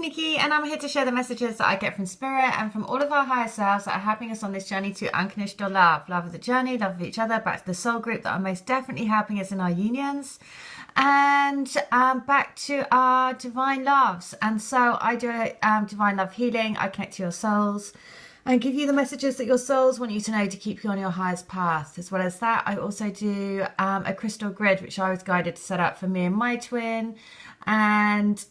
Nikki, and I'm here to share the messages that I get from Spirit and from all of our higher selves that are helping us on this journey to unconditional love. Love of the journey, love of each other, back to the soul group that are most definitely helping us in our unions, and back to our divine loves. And so I do divine love healing. I connect to your souls and give you the messages that your souls want you to know to keep you on your highest path. As well as that, I also do a crystal grid, which I was guided to set up for me and my twin. And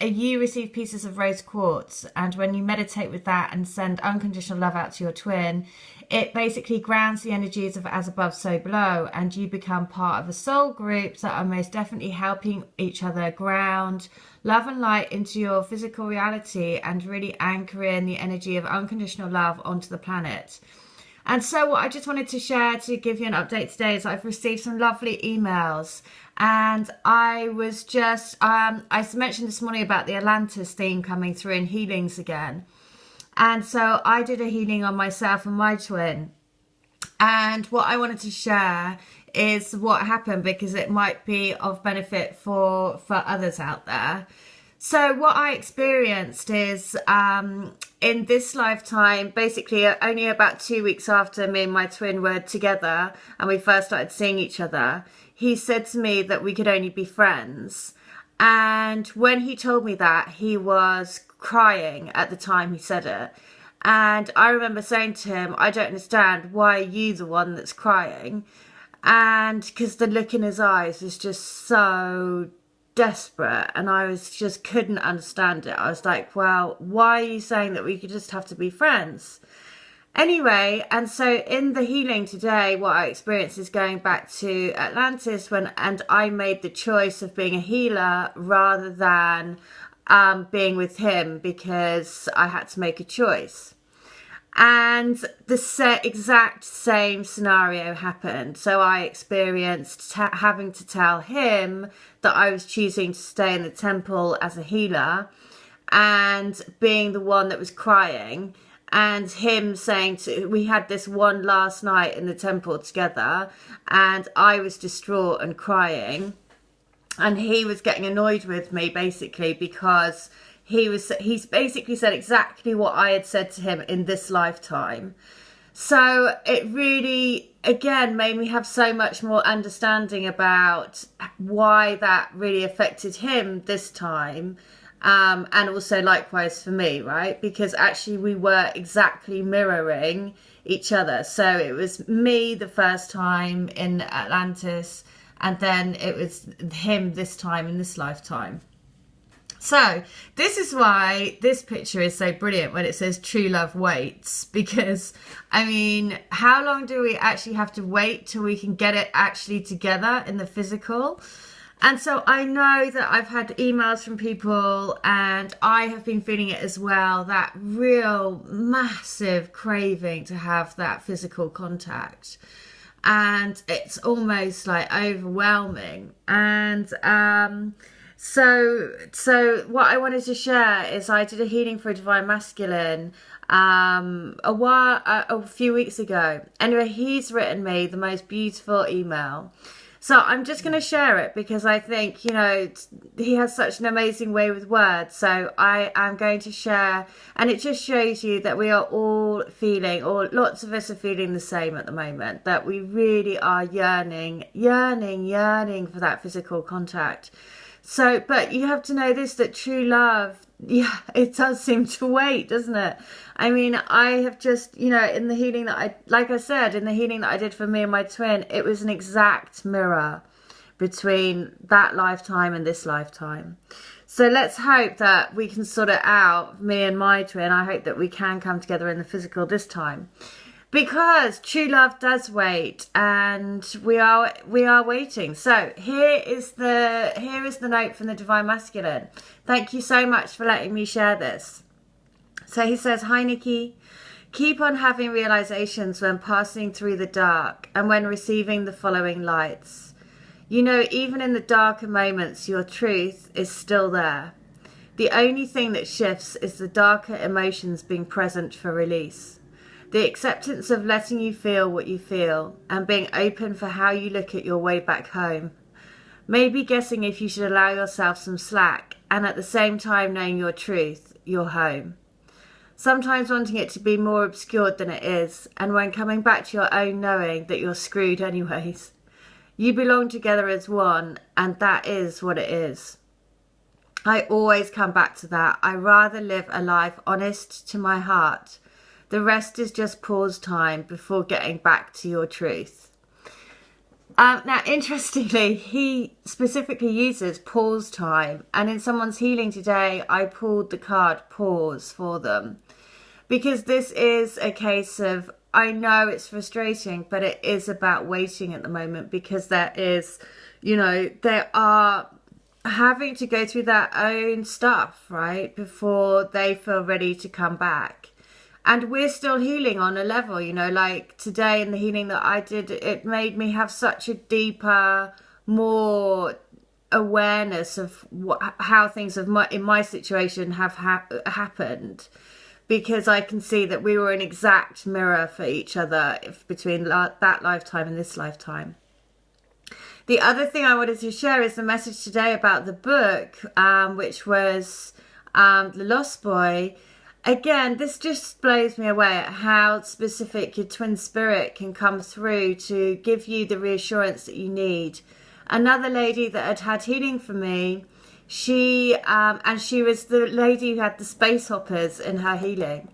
you receive pieces of rose quartz, and when you meditate with that and send unconditional love out to your twin, it basically grounds the energies of as above so below, and you become part of a soul group that are most definitely helping each other ground love and light into your physical reality and really anchor in the energy of unconditional love onto the planet. And so what I just wanted to share to give you an update today is I've received some lovely emails. And I was just, I mentioned this morning about the Atlantis theme coming through in healings again. And so I did a healing on myself and my twin. And what I wanted to share is what happened, because it might be of benefit for others out there. So what I experienced is in this lifetime, basically only about 2 weeks after me and my twin were together and we first started seeing each other, he said to me that we could only be friends. And when he told me that, he was crying at the time he said it. And I remember saying to him, I don't understand, why are you the one that's crying? And because the look in his eyes was just so desperate, and I was just couldn't understand it. I was like, well, why are you saying that we could just have to be friends? Anyway, and so in the healing today, what I experienced is going back to Atlantis and I made the choice of being a healer rather than being with him, because I had to make a choice. And the exact same scenario happened. So I experienced having to tell him that I was choosing to stay in the temple as a healer and being the one that was crying. And him saying we had this one last night in the temple together, and I was distraught and crying, and he was getting annoyed with me basically because he's basically said exactly what I had said to him in this lifetime. So it really, again, made me have so much more understanding about why that really affected him this time. And also likewise for me, right? Because actually we were exactly mirroring each other. So it was me the first time in Atlantis, and then it was him this time in this lifetime. So this is why this picture is so brilliant when it says true love waits, because I mean, how long do we actually have to wait till we can get it actually together in the physical? And so I know that I've had emails from people, and I have been feeling it as well, that real massive craving to have that physical contact. And it's almost like overwhelming. And so what I wanted to share is I did a healing for a divine masculine a few weeks ago. Anyway, he's written me the most beautiful email. So I'm just going to share it because I think, you know, he has such an amazing way with words. So I am going to share, and it just shows you that we are all feeling, or lots of us are feeling the same at the moment, that we really are yearning for that physical contact. So, but you have to know this, that true love, yeah, it does seem to wait, doesn't it? I mean, I have just, you know, in the healing that like I said, in the healing that I did for me and my twin, it was an exact mirror between that lifetime and this lifetime. So let's hope that we can sort it out, me and my twin. I hope that we can come together in the physical this time. Because true love does wait, and we are waiting. So here is the note from the Divine Masculine. Thank you so much for letting me share this. So he says, "Hi Nikki, keep on having realizations when passing through the dark and when receiving the following lights. You know, even in the darker moments, your truth is still there. The only thing that shifts is the darker emotions being present for release. The acceptance of letting you feel what you feel and being open for how you look at your way back home. Maybe guessing if you should allow yourself some slack and at the same time knowing your truth, your home. Sometimes wanting it to be more obscured than it is, and when coming back to your own knowing that you're screwed anyways. You belong together as one, and that is what it is. I always come back to that. I rather live a life honest to my heart. The rest is just pause time before getting back to your truth. Now, interestingly, he specifically uses pause time. And in someone's healing today, I pulled the card pause for them. Because this is a case of, I know it's frustrating, but it is about waiting at the moment, because there is, they are having to go through their own stuff, right, before they feel ready to come back. And we're still healing on a level, like today in the healing that I did, it made me have such a deeper, more awareness of how things have, in my situation, have happened. Because I can see that we were an exact mirror for each other between that lifetime and this lifetime. The other thing I wanted to share is the message today about the book, which was The Lost Boy. Again, this just blows me away at how specific your twin spirit can come through to give you the reassurance that you need. Another lady that had healing for me, she was the lady who had the space hoppers in her healing.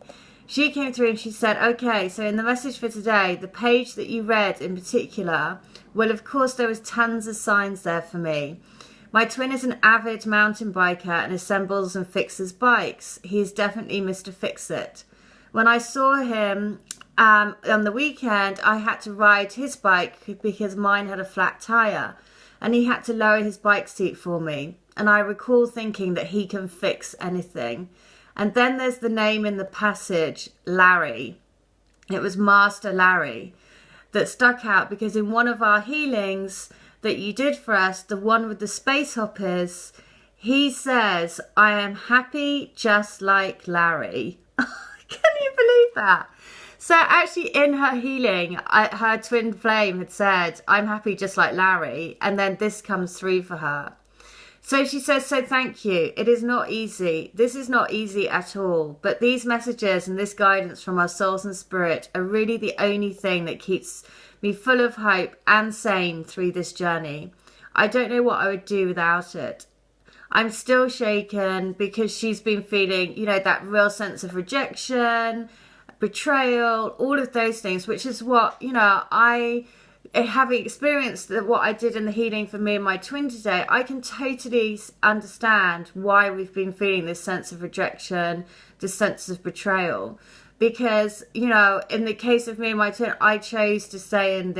She came through and she said, okay, so in the message for today, the page that you read in particular, well, of course, there was tons of signs there for me. My twin is an avid mountain biker and assembles and fixes bikes. He's definitely Mr. Fix-It. When I saw him on the weekend, I had to ride his bike because mine had a flat tire, and he had to lower his bike seat for me. And I recall thinking that he can fix anything. And then there's the name in the passage, Larry. It was Master Larry that stuck out, because in one of our healings that you did for us, the one with the space hoppers, he says, I am happy just like Larry. Can you believe that? So actually in her healing, her twin flame had said, I'm happy just like Larry. And then this comes through for her. So she says, so thank you. It is not easy. This is not easy at all. But these messages and this guidance from our souls and spirit are really the only thing that keeps me full of hope and sane through this journey. I don't know what I would do without it. I'm still shaken because she's been feeling, that real sense of rejection, betrayal, all of those things, which is what, having experienced what I did in the healing for me and my twin today, I can totally understand why we've been feeling this sense of rejection, this sense of betrayal. Because, in the case of me and my twin, I chose to stay in